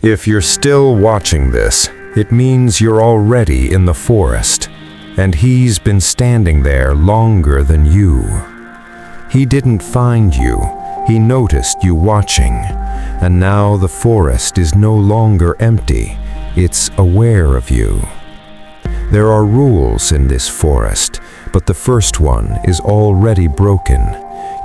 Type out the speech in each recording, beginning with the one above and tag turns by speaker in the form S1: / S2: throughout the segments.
S1: If you're still watching this, it means you're already in the forest, and he's been standing there longer than you. He didn't find you, he noticed you watching, and now the forest is no longer empty, it's aware of you. There are rules in this forest, but the first one is already broken.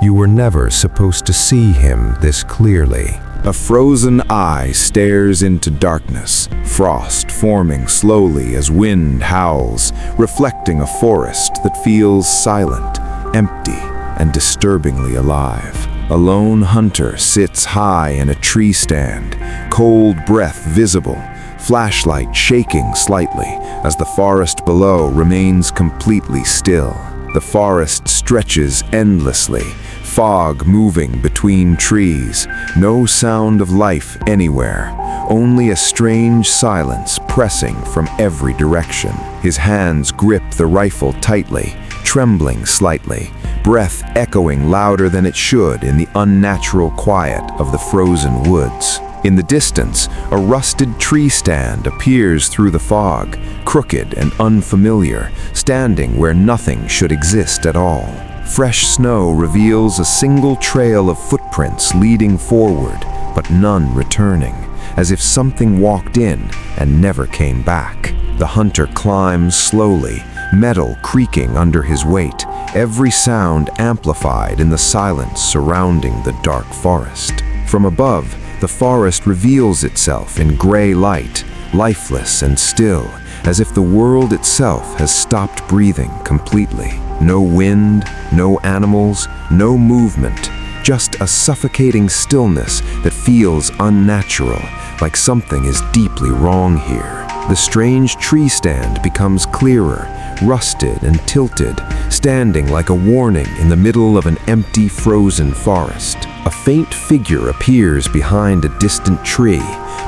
S1: You were never supposed to see him this clearly.
S2: A frozen eye stares into darkness, frost forming slowly as wind howls, reflecting a forest that feels silent, empty, and disturbingly alive. A lone hunter sits high in a tree stand, cold breath visible, flashlight shaking slightly as the forest below remains completely still. The forest stretches endlessly, fog moving between trees, no sound of life anywhere, only a strange silence pressing from every direction. His hands grip the rifle tightly, trembling slightly, breath echoing louder than it should in the unnatural quiet of the frozen woods. In the distance, a rusted tree stand appears through the fog, crooked and unfamiliar, standing where nothing should exist at all. Fresh snow reveals a single trail of footprints leading forward, but none returning, as if something walked in and never came back. The hunter climbs slowly, metal creaking under his weight, every sound amplified in the silence surrounding the dark forest. From above, the forest reveals itself in gray light, lifeless and still, as if the world itself has stopped breathing completely. No wind, no animals, no movement, just a suffocating stillness that feels unnatural, like something is deeply wrong here. The strange tree stand becomes clearer, rusted and tilted, standing like a warning in the middle of an empty, frozen forest. A faint figure appears behind a distant tree,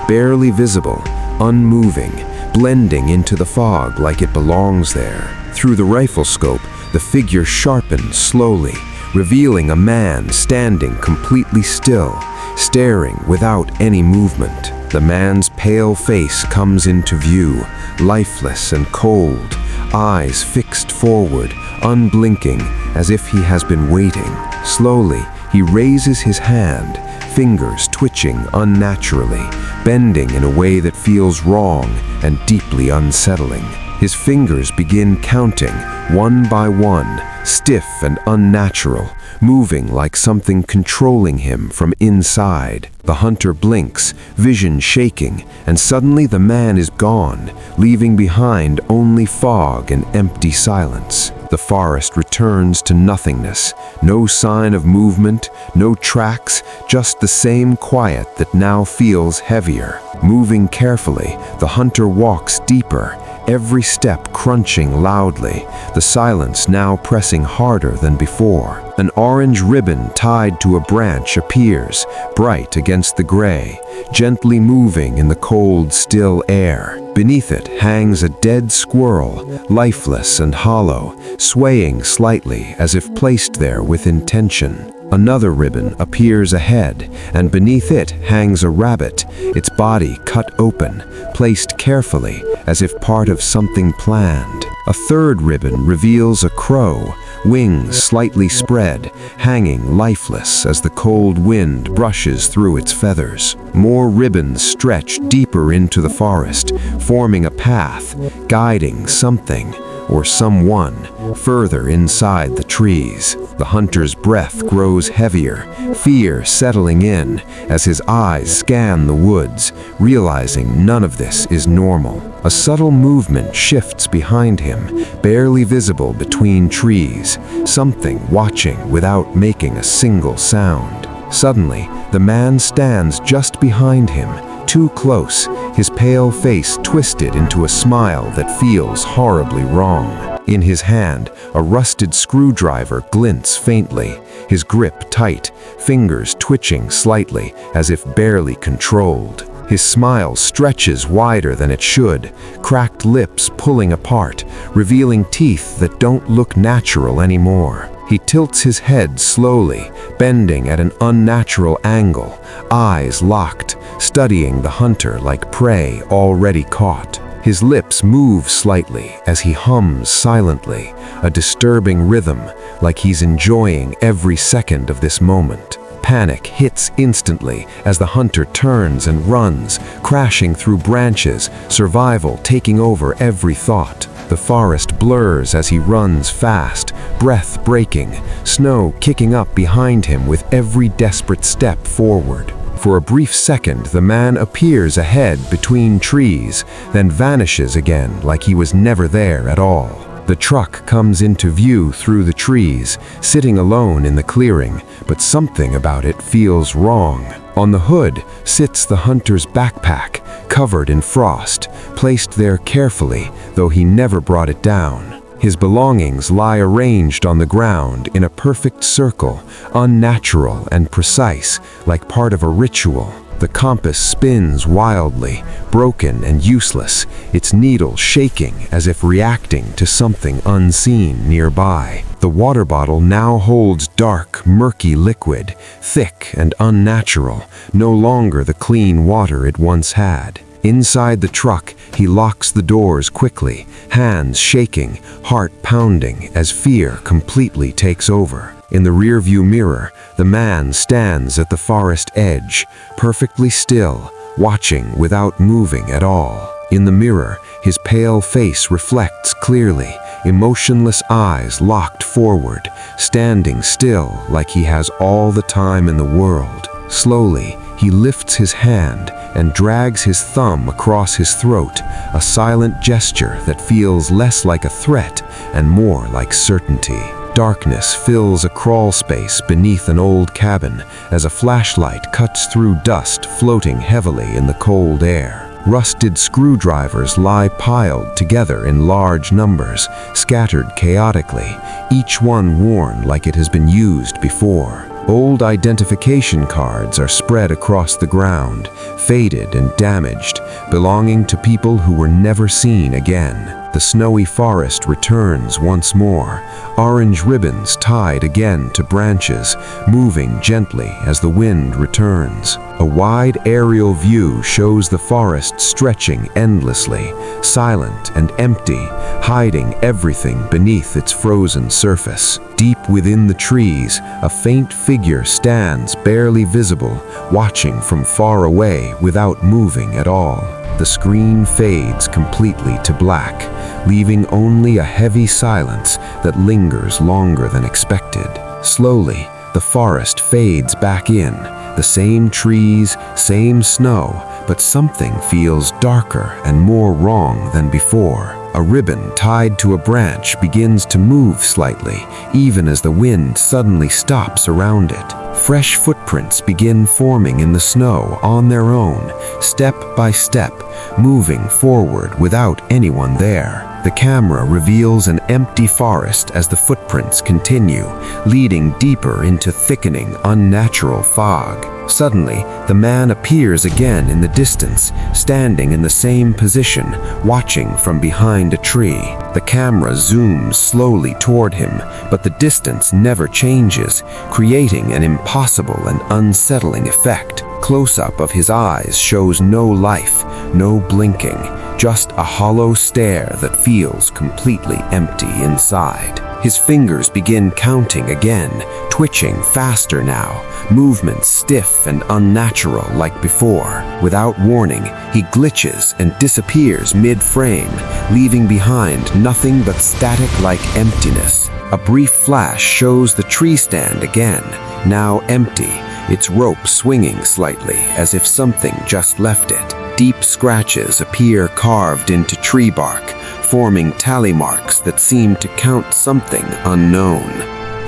S2: barely visible, unmoving, blending into the fog like it belongs there. Through the rifle scope, the figure sharpens slowly, revealing a man standing completely still, staring without any movement. The man's pale face comes into view, lifeless and cold, eyes fixed forward, unblinking, as if he has been waiting. Slowly, he raises his hand, fingers twitching unnaturally, bending in a way that feels wrong and deeply unsettling. His fingers begin counting, one by one, stiff and unnatural, moving like something controlling him from inside. The hunter blinks, vision shaking, and suddenly the man is gone, leaving behind only fog and empty silence. The forest returns to nothingness, no sign of movement, no tracks, just the same quiet that now feels heavier. Moving carefully, the hunter walks deeper, every step crunching loudly, the silence now pressing harder than before. An orange ribbon tied to a branch appears, bright against the gray, gently moving in the cold, still air. Beneath it hangs a dead squirrel, lifeless and hollow, swaying slightly as if placed there with intention. Another ribbon appears ahead, and beneath it hangs a rabbit, its body cut open, placed carefully as if part of something planned. A third ribbon reveals a crow, wings slightly spread, hanging lifeless as the cold wind brushes through its feathers. More ribbons stretch deeper into the forest, forming a path, guiding something or someone further inside the trees. The hunter's breath grows heavier, fear settling in as his eyes scan the woods, realizing none of this is normal. A subtle movement shifts behind him, barely visible between trees, something watching without making a single sound. Suddenly, the man stands just behind him, too close, his pale face twisted into a smile that feels horribly wrong. In his hand, a rusted screwdriver glints faintly, his grip tight, fingers twitching slightly as if barely controlled. His smile stretches wider than it should, cracked lips pulling apart, revealing teeth that don't look natural anymore. He tilts his head slowly, bending at an unnatural angle, eyes locked, studying the hunter like prey already caught. His lips move slightly as he hums silently, a disturbing rhythm, like he's enjoying every second of this moment. Panic hits instantly as the hunter turns and runs, crashing through branches, survival taking over every thought. The forest blurs as he runs fast, breath breaking, snow kicking up behind him with every desperate step forward. For a brief second, the man appears ahead between trees, then vanishes again like he was never there at all. The truck comes into view through the trees, sitting alone in the clearing, but something about it feels wrong. On the hood sits the hunter's backpack, covered in frost, placed there carefully, though he never brought it down. His belongings lie arranged on the ground in a perfect circle, unnatural and precise, like part of a ritual. The compass spins wildly, broken and useless, its needle shaking as if reacting to something unseen nearby. The water bottle now holds dark, murky liquid, thick and unnatural, no longer the clean water it once had. Inside the truck, he locks the doors quickly, hands shaking, heart pounding as fear completely takes over. In the rearview mirror, the man stands at the forest edge, perfectly still, watching without moving at all. In the mirror, his pale face reflects clearly, emotionless eyes locked forward, standing still like he has all the time in the world. Slowly, he lifts his hand and drags his thumb across his throat, a silent gesture that feels less like a threat and more like certainty. Darkness fills a crawl space beneath an old cabin as a flashlight cuts through dust floating heavily in the cold air. Rusted screwdrivers lie piled together in large numbers, scattered chaotically, each one worn like it has been used before. Old identification cards are spread across the ground, faded and damaged, belonging to people who were never seen again. The snowy forest returns once more, orange ribbons tied again to branches, moving gently as the wind returns. A wide aerial view shows the forest stretching endlessly, silent and empty, hiding everything beneath its frozen surface. Deep within the trees, a faint figure stands barely visible, watching from far away without moving at all. The screen fades completely to black, leaving only a heavy silence that lingers longer than expected. Slowly, the forest fades back in, the same trees, same snow, but something feels darker and more wrong than before. A ribbon tied to a branch begins to move slightly, even as the wind suddenly stops around it. Fresh footprints begin forming in the snow on their own, step by step, moving forward without anyone there. The camera reveals an empty forest as the footprints continue, leading deeper into thickening, unnatural fog. Suddenly, the man appears again in the distance, standing in the same position, watching from behind a tree. The camera zooms slowly toward him, but the distance never changes, creating an impossible and unsettling effect. Close-up of his eyes shows no life, no blinking, just a hollow stare that feels completely empty inside. His fingers begin counting again, twitching faster now, movements stiff and unnatural like before. Without warning, he glitches and disappears mid-frame, leaving behind nothing but static-like emptiness. A brief flash shows the tree stand again, now empty, its rope swinging slightly as if something just left it. Deep scratches appear carved into tree bark, forming tally marks that seem to count something unknown.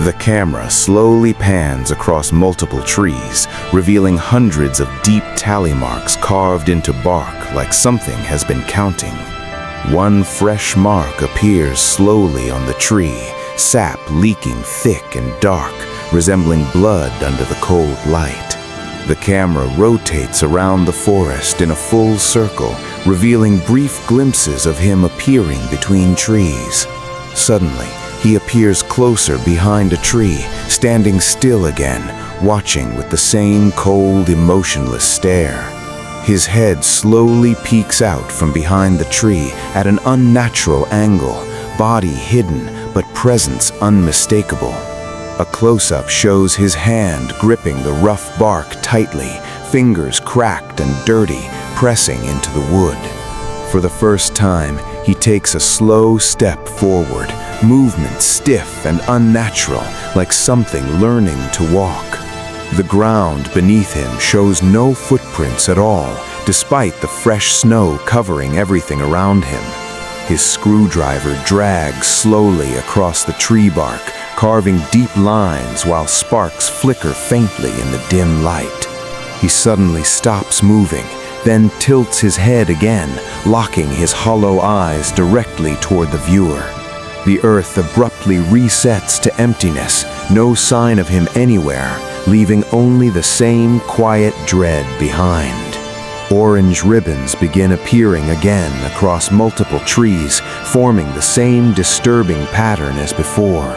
S3: The camera slowly pans across multiple trees, revealing hundreds of deep tally marks carved into bark like something has been counting. One fresh mark appears slowly on the tree, sap leaking thick and dark, resembling blood under the cold light. The camera rotates around the forest in a full circle, revealing brief glimpses of him appearing between trees. Suddenly, he appears closer behind a tree, standing still again, watching with the same cold, emotionless stare. His head slowly peeks out from behind the tree at an unnatural angle, body hidden but presence unmistakable. A close-up shows his hand gripping the rough bark tightly, fingers cracked and dirty, pressing into the wood. For the first time, he takes a slow step forward, movement stiff and unnatural, like something learning to walk. The ground beneath him shows no footprints at all, despite the fresh snow covering everything around him. His screwdriver drags slowly across the tree bark, carving deep lines while sparks flicker faintly in the dim light. He suddenly stops moving, then tilts his head again, locking his hollow eyes directly toward the viewer. The earth abruptly resets to emptiness, no sign of him anywhere, leaving only the same quiet dread behind. Orange ribbons begin appearing again across multiple trees, forming the same disturbing pattern as before.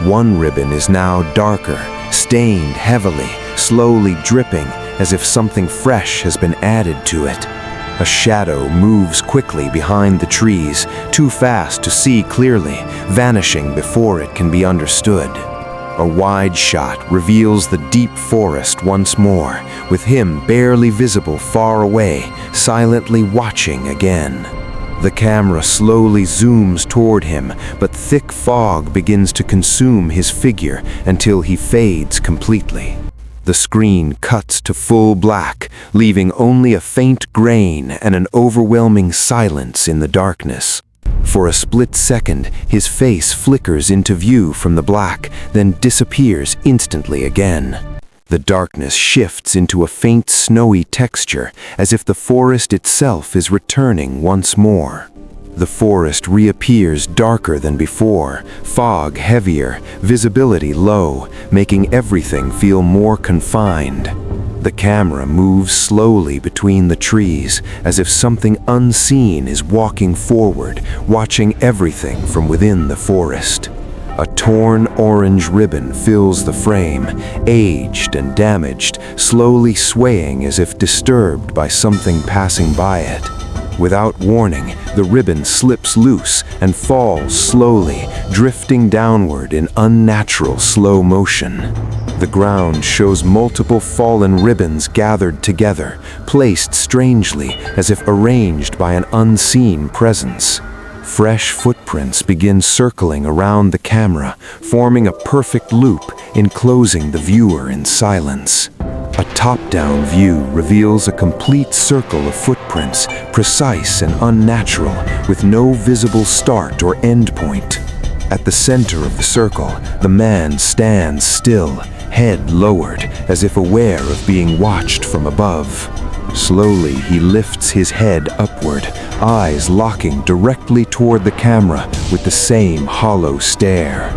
S3: One ribbon is now darker, stained heavily, slowly dripping, as if something fresh has been added to it. A shadow moves quickly behind the trees, too fast to see clearly, vanishing before it can be understood. A wide shot reveals the deep forest once more, with him barely visible far away, silently watching again. The camera slowly zooms toward him, but thick fog begins to consume his figure until he fades completely. The screen cuts to full black, leaving only a faint grain and an overwhelming silence in the darkness. For a split second, his face flickers into view from the black, then disappears instantly again. The darkness shifts into a faint snowy texture, as if the forest itself is returning once more. The forest reappears darker than before, fog heavier, visibility low, making everything feel more confined. The camera moves slowly between the trees, as if something unseen is walking forward, watching everything from within the forest. A torn orange ribbon fills the frame, aged and damaged, slowly swaying as if disturbed by something passing by it. Without warning, the ribbon slips loose and falls slowly, drifting downward in unnatural slow motion. The ground shows multiple fallen ribbons gathered together, placed strangely as if arranged by an unseen presence. Fresh footprints begin circling around the camera, forming a perfect loop, enclosing the viewer in silence. A top-down view reveals a complete circle of footprints, precise and unnatural, with no visible start or end point. At the center of the circle, the man stands still, head lowered, as if aware of being watched from above. Slowly, he lifts his head upward, eyes locking directly toward the camera with the same hollow stare.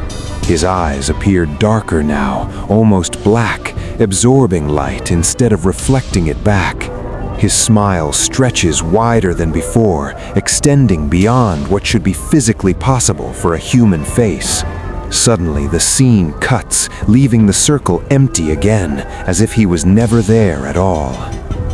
S3: His eyes appear darker now, almost black, absorbing light instead of reflecting it back. His smile stretches wider than before, extending beyond what should be physically possible for a human face. Suddenly, the scene cuts, leaving the circle empty again, as if he was never there at all.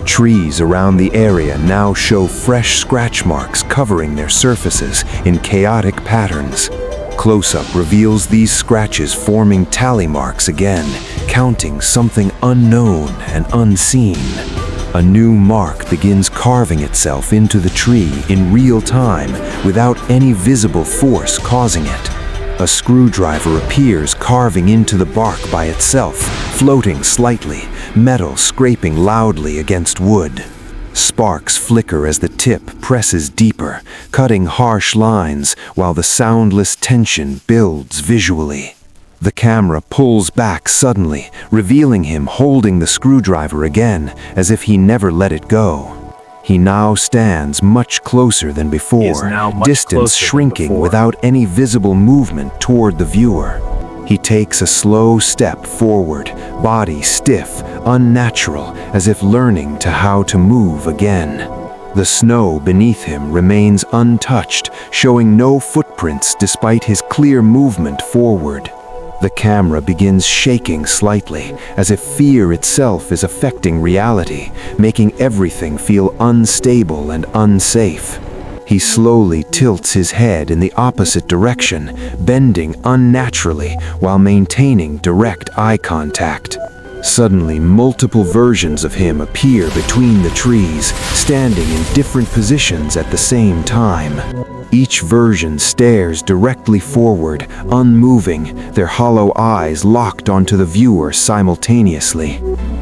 S3: Trees around the area now show fresh scratch marks covering their surfaces in chaotic patterns. Close-up reveals these scratches forming tally marks again, counting something unknown and unseen. A new mark begins carving itself into the tree in real time without any visible force causing it. A screwdriver appears carving into the bark by itself, floating slightly, metal scraping loudly against wood. Sparks flicker as the tip presses deeper, cutting harsh lines while the soundless tension builds visually. The camera pulls back suddenly, revealing him holding the screwdriver again, as if he never let it go. He now stands much closer than before, distance shrinking without any visible movement toward the viewer. He takes a slow step forward, body stiff, unnatural, as if learning how to move again. The snow beneath him remains untouched, showing no footprints footprints despite his clear movement forward. The camera begins shaking slightly, as if fear itself is affecting reality, making everything feel unstable and unsafe. He slowly tilts his head in the opposite direction, bending unnaturally while maintaining direct eye contact. Suddenly, multiple versions of him appear between the trees, standing in different positions at the same time. Each version stares directly forward, unmoving, their hollow eyes locked onto the viewer simultaneously.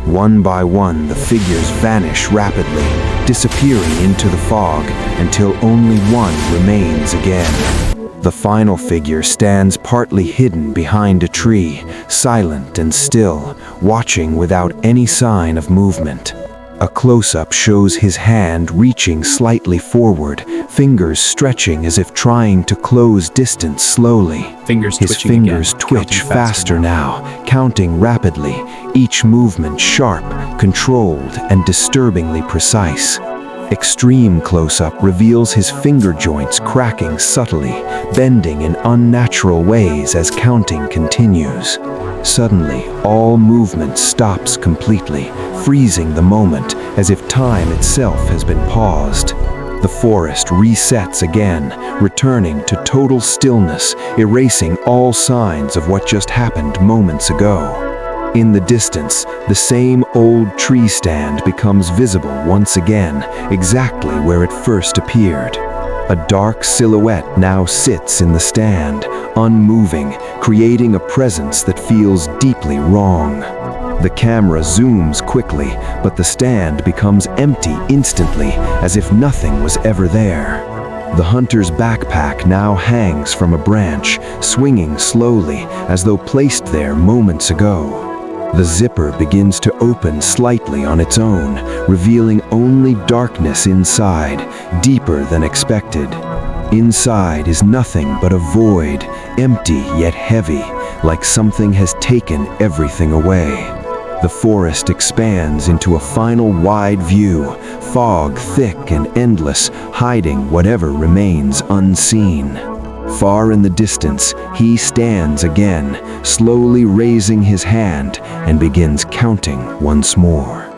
S3: One by one, the figures vanish rapidly, disappearing into the fog until only one remains again. The final figure stands partly hidden behind a tree, silent and still, watching without any sign of movement. A close-up shows his hand reaching slightly forward, fingers stretching as if trying to close distance slowly. His fingers twitch faster now, counting rapidly, each movement sharp, controlled, and disturbingly precise. Extreme close-up reveals his finger joints cracking subtly, bending in unnatural ways as counting continues. Suddenly, all movement stops completely, freezing the moment as if time itself has been paused. The forest resets again, returning to total stillness, erasing all signs of what just happened moments ago. In the distance, the same old tree stand becomes visible once again, exactly where it first appeared. A dark silhouette now sits in the stand, unmoving, creating a presence that feels deeply wrong. The camera zooms quickly, but the stand becomes empty instantly, as if nothing was ever there. The hunter's backpack now hangs from a branch, swinging slowly, as though placed there moments ago. The zipper begins to open slightly on its own, revealing only darkness inside, deeper than expected. Inside is nothing but a void, empty yet heavy, like something has taken everything away. The forest expands into a final wide view, fog thick and endless, hiding whatever remains unseen. Far in the distance, he stands again, slowly raising his hand and begins counting once more.